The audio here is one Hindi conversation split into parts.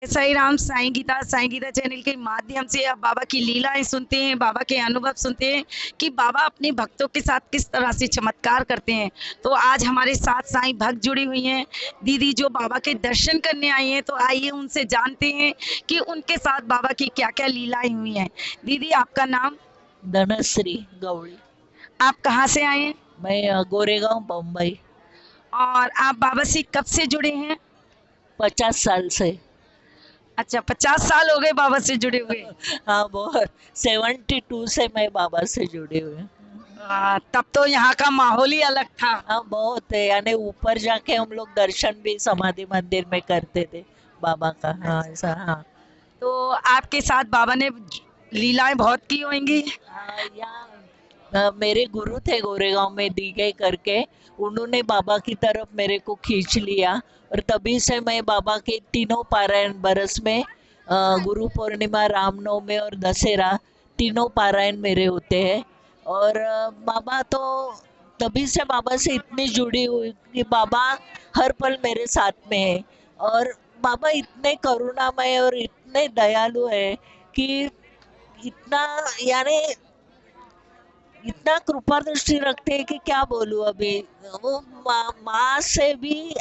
साईं गीता चैनल के माध्यम से आप बाबा की लीलाएं सुनते हैं, बाबा के अनुभव सुनते हैं कि बाबा अपने भक्तों के साथ किस तरह से चमत्कार करते हैं। तो आज हमारे साथ साईं भक्त जुड़ी हुई हैं, दीदी जो बाबा के दर्शन करने आई हैं। तो आइए उनसे जानते हैं कि उनके साथ बाबा की क्या-क्या लीलाएं हुई हैं। दीदी आपका नाम? धनश्री गवड़ी। आप कहाँ से आए हैं? मैं गोरेगांव बम्बई। और आप बाबा से कब से जुड़े हैं? 50 साल से। अच्छा, 50 साल हो गए बाबा से जुड़े हुए। हाँ बहुत। 72 से मैं बाबा से जुड़ी हुई हूँ। तब तो यहाँ का माहौल ही अलग था। हाँ बहुत है, यानी ऊपर जाके हम लोग दर्शन भी समाधि मंदिर में करते थे बाबा का। हाँ ऐसा। हाँ। तो आपके साथ बाबा ने लीलाएं बहुत की होंगी। यहाँ मेरे गुरु थे गोरेगांव में, दी गई करके। उन्होंने बाबा की तरफ मेरे को खींच लिया, और तभी से मैं बाबा के तीनों पारायण बरस में, गुरु पूर्णिमा, रामनवमी और दशहरा, तीनों पारायण मेरे होते हैं। और बाबा तो तभी से बाबा से इतनी जुड़ी हुई कि बाबा हर पल मेरे साथ में है। और बाबा इतने करुणामय और इतने दयालु है कि इतना, यानी इतना कृपा दृष्टि रखते हैं कि क्या बोलूं अभी। वो माँ से भी,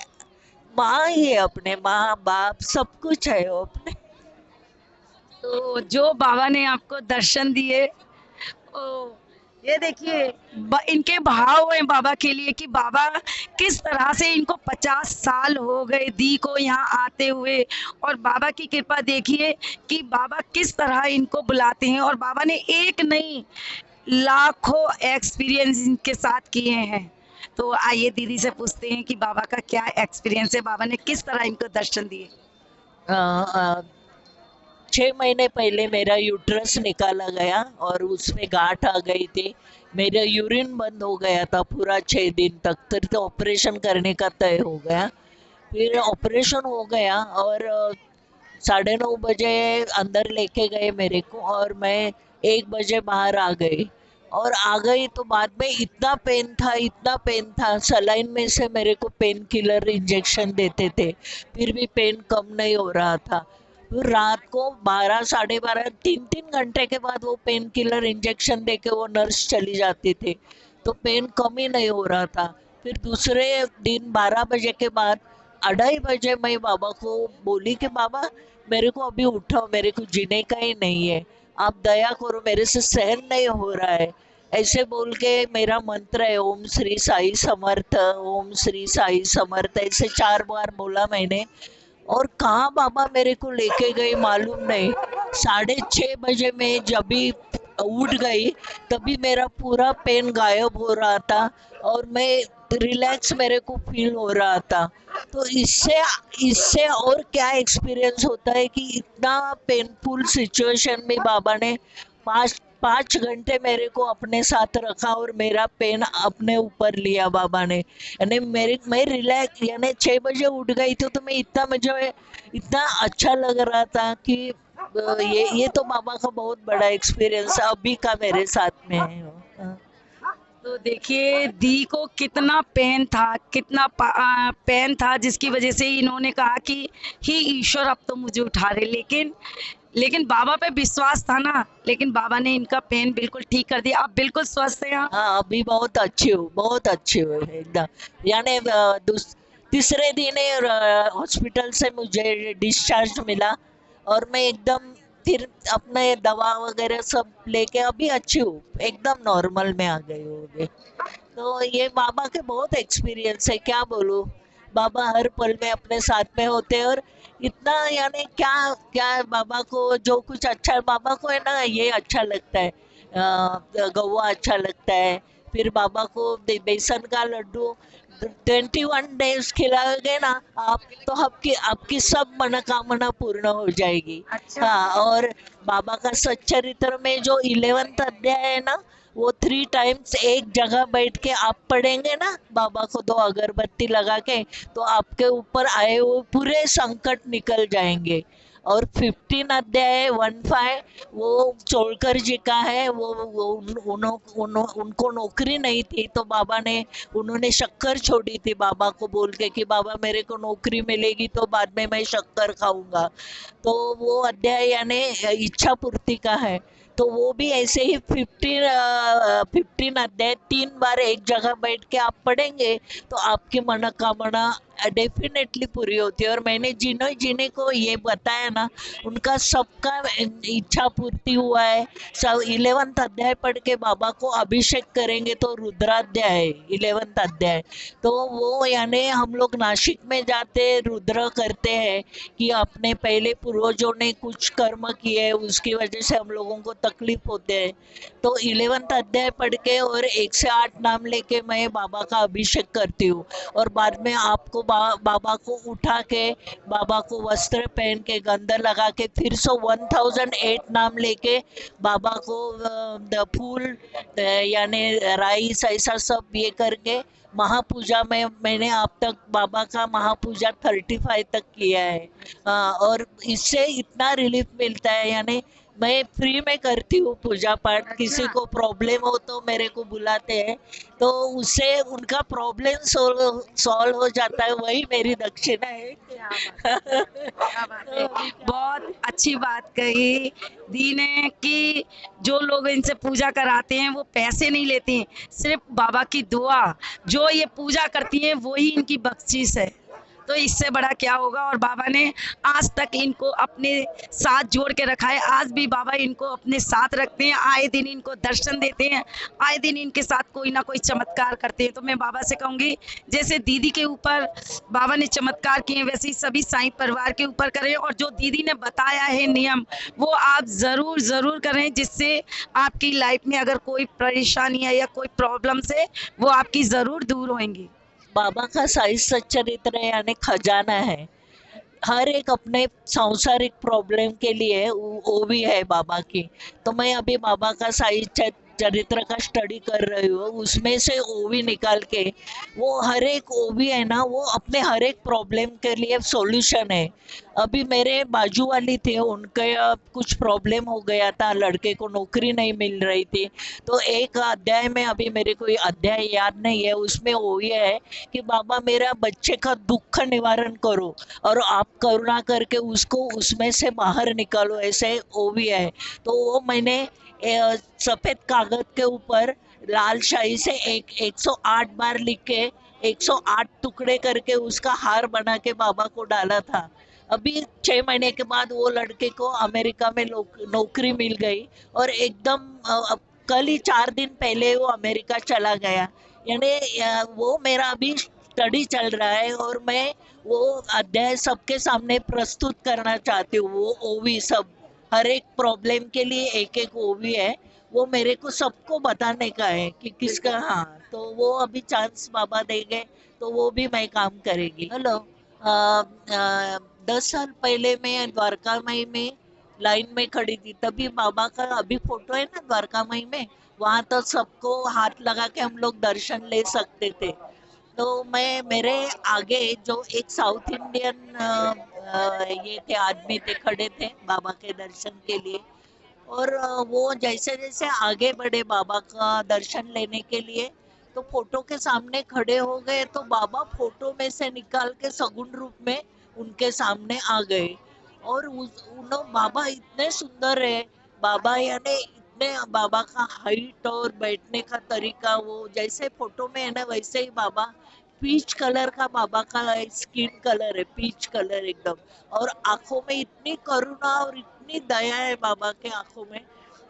माँ ही है, अपने माँ बाप सब कुछ है वो अपने। तो जो बाबा ने आपको दर्शन दिए, ओ, ये देखिए इनके भाव हैं बाबा के लिए कि बाबा किस तरह से इनको 50 साल हो गए दी को यहाँ आते हुए। और बाबा की कृपा देखिए कि बाबा किस तरह इनको बुलाते हैं, और बाबा ने एक नहीं लाखों एक्सपीरियंस इनके साथ किए हैं। तो आइए दीदी से पूछते हैं कि बाबा का क्या एक्सपीरियंस है, बाबा ने किस तरह इनको दर्शन दिए। अ, अ, 6 महीने पहले मेरा यूट्रस निकाला गया और उसमें गांठ आ गई थी। मेरा यूरिन बंद हो गया था पूरा 6 दिन तक, फिर तो ऑपरेशन करने का तय हो गया। फिर ऑपरेशन हो गया और 9:30 बजे अंदर लेके गए मेरे को, और मैं 1 बजे बाहर आ गई। और आ गई तो बाद में इतना पेन था, इतना पेन था, सलाइन में से मेरे को पेन किलर इंजेक्शन देते थे, फिर भी पेन कम नहीं हो रहा था। फिर रात को 12, 12:30, 3-3 घंटे के बाद वो पेन किलर इंजेक्शन दे के वो नर्स चली जाती थी, तो पेन कम ही नहीं हो रहा था। फिर दूसरे दिन 12 बजे के बाद 2:30 बजे मैं बाबा को बोली कि बाबा मेरे को अभी उठाओ, मेरे को जीने का ही नहीं है, आप दया करो, मेरे से सहन नहीं हो रहा है। ऐसे बोल के मेरा मंत्र है ओम श्री साई समर्थ, ओम श्री साई समर्थ, ऐसे 4 बार बोला मैंने। और कहाँ बाबा मेरे को लेके गए मालूम नहीं। 6:30 बजे में जब भी उठ गई, तभी मेरा पूरा पेन गायब हो रहा था, और मैं रिलैक्स मेरे को फील हो रहा था। तो इससे इससे और क्या एक्सपीरियंस होता है कि इतना पेनफुल सिचुएशन में बाबा ने 5 5 घंटे मेरे को अपने साथ रखा, और मेरा पेन अपने ऊपर लिया बाबा ने। यानी मेरे मैं रिलैक्स, यानी 6 बजे उठ गई थी तो मैं इतना, मुझे इतना अच्छा लग रहा था कि ये तो बाबा का बहुत बड़ा एक्सपीरियंस अभी का मेरे साथ में है। हाँ। तो देखिए दी को कितना पेन था, कितना पेन था, जिसकी वजह से इन्होंने कहा कि ही ईश्वर अब तो मुझे उठा रहे। लेकिन लेकिन बाबा पे विश्वास था ना, लेकिन बाबा ने इनका पेन बिल्कुल ठीक कर दिया। आप बिल्कुल स्वस्थ हैं आप। हाँ अभी बहुत अच्छी हूँ, बहुत अच्छी हूँ एकदम। यानी तीसरे दिन हॉस्पिटल से मुझे डिस्चार्ज मिला, और मैं एकदम फिर अपने दवा वगैरह सब लेके अभी अच्छी हूँ, एकदम नॉर्मल में आ गई हूँ अभी। तो ये बाबा के बहुत एक्सपीरियंस है, क्या बोलूँ। बाबा हर पल में अपने साथ में होते हैं, और इतना, यानी क्या क्या बाबा को जो कुछ अच्छा, बाबा को है ना ये अच्छा लगता है, गौवा अच्छा लगता है। फिर बाबा को बेसन का लड्डू 21 डेज खिलाओगे ना आप, तो आपकी आपकी सब मनोकामना पूर्ण हो जाएगी। अच्छा। हाँ, और बाबा का सच्चरित्र में जो 11th अध्याय है ना, वो 3 टाइम्स एक जगह बैठ के आप पढ़ेंगे ना बाबा को 2 अगरबत्ती लगा के, तो आपके ऊपर आए हुए पूरे संकट निकल जाएंगे। और 15 अध्याय 15 वो चोलकर जी का है। वो उनको नौकरी नहीं थी, तो बाबा ने उन्होंने शक्कर छोड़ी थी बाबा को बोल के कि बाबा मेरे को नौकरी मिलेगी तो बाद में मैं शक्कर खाऊंगा। तो वो अध्याय यानी इच्छा पूर्ति का है। तो वो भी ऐसे ही 15 अध्याय 3 बार एक जगह बैठ के आप पढ़ेंगे तो आपकी मनोकामना डेफिनेटली पूरी होती है। और मैंने जिन्हों जिन्हें को ये बताया ना, उनका सबका इच्छा पूर्ति हुआ है। सब 11th अध्याय पढ़ के बाबा को अभिषेक करेंगे तो रुद्राध्याय है 11th अध्याय। तो वो यानी हम लोग नासिक में जाते रुद्र करते हैं कि अपने पहले पूर्वजों ने कुछ कर्म किए, उसकी वजह से हम लोगों को तकलीफ होते हैं। तो 11th अध्याय पढ़ के और 1 से 8 नाम लेके मैं बाबा का अभिषेक करती हूँ। और बाद में आपको बाबा को उठा के, बाबा को वस्त्र पहन के, गंदा लगा के, फिर 1008 नाम लेके बाबा को फूल यानी राइस ऐसा सब ये करके महापूजा में मैंने अब तक बाबा का महापूजा 35 तक किया है। और इससे इतना रिलीफ मिलता है, यानी मैं फ्री में करती हूँ पूजा पाठ। किसी को प्रॉब्लम हो तो मेरे को बुलाते हैं, तो उससे उनका प्रॉब्लम सॉल्व हो जाता है, वही मेरी दक्षिणा है। क्या बात है, क्या बात है। बहुत अच्छी बात कही दी ने कि जो लोग इनसे पूजा कराते हैं वो पैसे नहीं लेते हैं, सिर्फ बाबा की दुआ, जो ये पूजा करती हैं वही इनकी बख्शीश है। तो इससे बड़ा क्या होगा। और बाबा ने आज तक इनको अपने साथ जोड़ के रखा है, आज भी बाबा इनको अपने साथ रखते हैं, आए दिन इनको दर्शन देते हैं, आए दिन इनके साथ कोई ना कोई चमत्कार करते हैं। तो मैं बाबा से कहूँगी जैसे दीदी के ऊपर बाबा ने चमत्कार किए वैसे ही सभी साईं परिवार के ऊपर करें, और जो दीदी ने बताया है नियम वो आप ज़रूर ज़रूर करें, जिससे आपकी लाइफ में अगर कोई परेशानी है या कोई प्रॉब्लम्स है वो आपकी ज़रूर दूर होंगी। बाबा का साई सच्चरित्र यानी खजाना है। हर एक अपने सांसारिक प्रॉब्लम के लिए वो भी है बाबा की। तो मैं अभी बाबा का साई चरित्र का स्टडी कर रही हूँ, उसमें से ओवी निकाल के, वो हर एक ओवी है ना, वो अपने हर एक प्रॉब्लम के लिए सॉल्यूशन है। अभी मेरे बाजू वाली थे, उनके कुछ प्रॉब्लम हो गया था, लड़के को नौकरी नहीं मिल रही थी। तो एक अध्याय में, अभी मेरे को अध्याय याद नहीं है, उसमें वो ये है कि बाबा मेरा बच्चे का दुख निवारण करो और आप करुणा करके उसको उसमें से बाहर निकालो, ऐसे वो भी है। तो वो मैंने सफेद कागज के ऊपर लाल शाही से 108 बार लिख के 108 टुकड़े करके उसका हार बना के बाबा को डाला था। अभी 6 महीने के बाद वो लड़के को अमेरिका में नौकरी मिल गई और एकदम कल ही 4 दिन पहले वो अमेरिका चला गया। यानी वो मेरा अभी स्टडी चल रहा है और मैं वो अध्याय सबके सामने प्रस्तुत करना चाहती हूँ। वो ओवी सब हर एक प्रॉब्लम के लिए एक एक ओवी है, वो मेरे को सबको बताने का है कि किसका। हाँ, तो वो अभी चांस बाबा देंगे तो वो भी मैं काम करेगी। हेलो, 10 साल पहले मैं द्वारका माई में लाइन में खड़ी थी, तभी बाबा का अभी फोटो है ना द्वारका माई में, वहां तो सबको हाथ लगा के हम लोग दर्शन ले सकते थे। तो मैं मेरे आगे जो एक साउथ इंडियन ये थे, आदमी थे, खड़े थे बाबा के दर्शन के लिए। और वो जैसे जैसे आगे बढ़े बाबा का दर्शन लेने के लिए, तो फोटो के सामने खड़े हो गए, तो बाबा फोटो में से निकाल के सगुण रूप में उनके सामने आ गए। और बाबा इतने सुंदर है, बाबा यानी इतने, बाबा का हाइट और बैठने का तरीका वो जैसे फोटो में है ना वैसे ही बाबा। पीच कलर का बाबा का स्किन कलर है, पीच कलर एकदम। और आंखों में इतनी करुणा और इतनी दया है बाबा के आंखों में।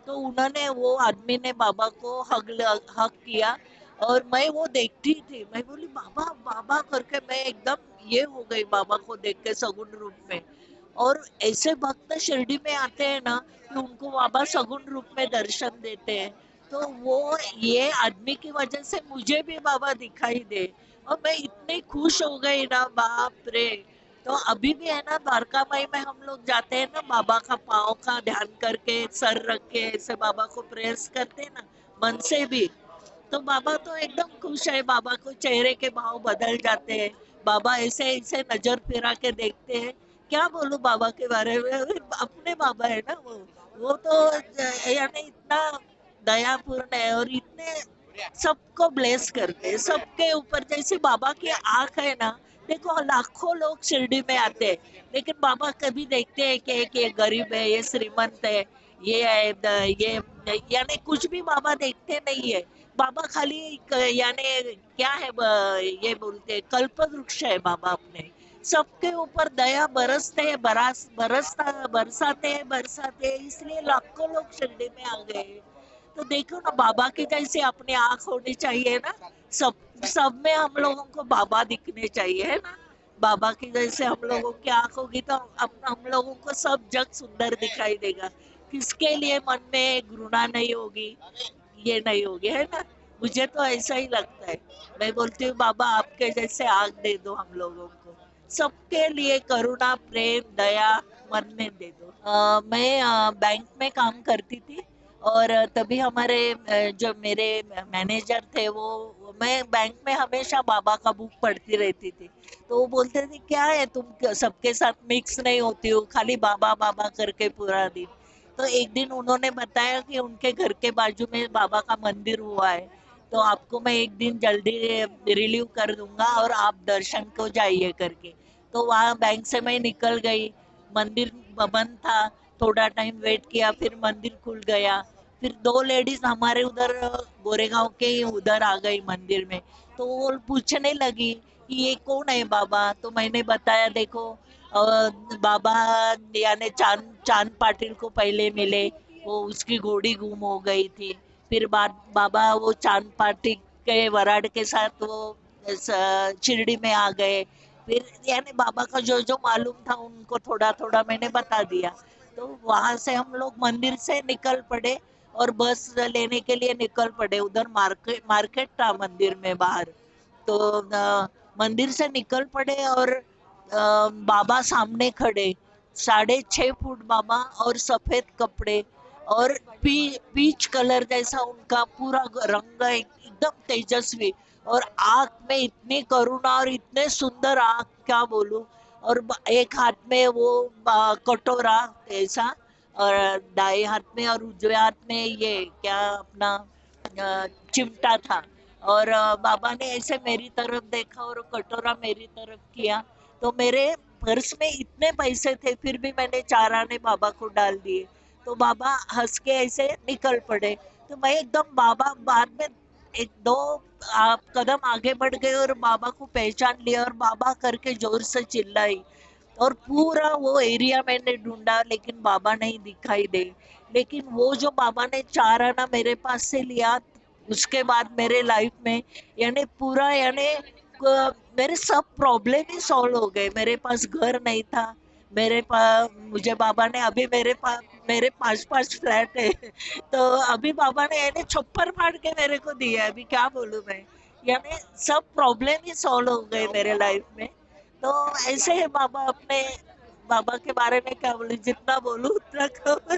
तो उन्होंने, वो आदमी ने बाबा को हक किया और मैं वो देखती थी, मैं बोली बाबा बाबा करके, मैं एकदम ये हो गई बाबा को देख के सगुण रूप में। और ऐसे भक्त शिरडी में आते हैं ना कि उनको बाबा सगुण रूप में दर्शन देते हैं। तो वो ये आदमी की वजह से मुझे भी बाबा दिखाई दे और मैं इतनी खुश हो गई ना, बाप रे। तो अभी भी है ना द्वारका माई में हम लोग जाते हैं ना, बाबा का पाँव का ध्यान करके सर रख के ऐसे बाबा को प्रेस करते हैं ना, मन से भी। तो बाबा तो एकदम खुश है, बाबा को चेहरे के भाव बदल जाते हैं। बाबा ऐसे ऐसे नजर फिरा के देखते हैं। क्या बोलूं बाबा के बारे में, अपने बाबा है ना वो तो यानी इतना दयापूर्ण है और इतने सबको ब्लेस करते हैं, सबके ऊपर। जैसे बाबा की आंख है ना, देखो लाखों लोग शिरडी में आते हैं, लेकिन बाबा कभी देखते हैं कि ये गरीब है, ये श्रीमंत है, ये है ये, यानी कुछ भी बाबा देखते नहीं है। बाबा खाली यानी क्या है, ये बोलते हैं कल्प वृक्ष है बाबा अपने। सबके ऊपर दया बरसते हैं, बरसाते हैं, इसलिए लाखों लोग शिरडी में आ गए। तो देखो ना, बाबा की जैसे अपनी आंख होनी चाहिए ना, सब सब में हम लोगों को बाबा दिखने चाहिए, है ना। बाबा की जैसे हम लोगों की आंख होगी तो हम लोगों को सब जग सुंदर दिखाई देगा। किसके लिए मन में घृणा नहीं होगी, ये नहीं होगी, है ना। मुझे तो ऐसा ही लगता है। मैं बोलती हूँ बाबा आपके जैसे आग दे दो हम लोगों को, सबके लिए करुणा प्रेम दया मन में दे दो। मैं बैंक में काम करती थी, और तभी हमारे जो मेरे मैनेजर थे वो, मैं बैंक में हमेशा बाबा का बुक पढ़ती रहती थी। तो वो बोलते थे क्या है तुम सबके साथ मिक्स नहीं होती हो, खाली बाबा बाबा करके पूरा दिन। तो एक दिन उन्होंने बताया कि उनके घर के बाजू में बाबा का मंदिर हुआ है, तो आपको मैं एक दिन जल्दी रिलीव कर दूंगा और आप दर्शन को जाइए करके। तो वहाँ बैंक से मैं निकल गई, मंदिर बंद था, थोड़ा टाइम वेट किया, फिर मंदिर खुल गया। फिर दो लेडीज हमारे उधर गोरेगांव के ही उधर आ गई मंदिर में। तो वो पूछने लगी कि ये कौन है बाबा। तो मैंने बताया देखो बाबा यानी चांद चांद पाटिल को पहले मिले, वो उसकी घोड़ी गुम हो गई थी। फिर बाद बाबा वो चांद पाटिल के वराड के साथ वो शिरडी में आ गए। फिर यानी बाबा का जो जो मालूम था उनको थोड़ा थोड़ा मैंने बता दिया। तो वहां से हम लोग मंदिर से निकल पड़े और बस लेने के लिए निकल पड़े। उधर मार्केट मार्केट था मंदिर में बाहर। तो मंदिर से निकल पड़े और बाबा सामने खड़े, 6.5 फुट बाबा और सफेद कपड़े, और पीच कलर जैसा उनका पूरा रंग है, एकदम तेजस्वी। और आंख में इतनी करुणा और इतने सुंदर आंख, क्या बोलूं। और एक हाथ में वो कटोरा ऐसा, और दाएं हाथ में और उजवे हाथ में ये क्या अपना चिमटा था। और बाबा ने ऐसे मेरी तरफ देखा और कटोरा मेरी तरफ किया। तो मेरे पर्स में इतने पैसे थे, फिर भी मैंने 4 आने बाबा को डाल दिए। तो बाबा हंस के ऐसे निकल पड़े। तो मैं एकदम बाबा बाद में एक दो आप कदम आगे बढ़ गए और बाबा को पहचान लिया और बाबा करके जोर से चिल्लाई। और पूरा वो एरिया मैंने ढूंढा, लेकिन बाबा नहीं दिखाई दे। लेकिन वो जो बाबा ने 4 आना मेरे पास से लिया, उसके बाद मेरे लाइफ में यानी पूरा यानी मेरे सब प्रॉब्लम ही सॉल्व हो गए। मेरे पास घर नहीं था, मेरे पास मुझे बाबा ने अभी मेरे 5 फ्लैट है। तो अभी बाबा ने यानी छप्पर फाड़ के मेरे को दिया है। अभी क्या बोलूं मैं, यानी सब प्रॉब्लम ही सॉल्व हो गए मेरे लाइफ में। तो ऐसे है बाबा अपने। बाबा के बारे में क्या बोलूं, जितना बोलूं उतना कम है।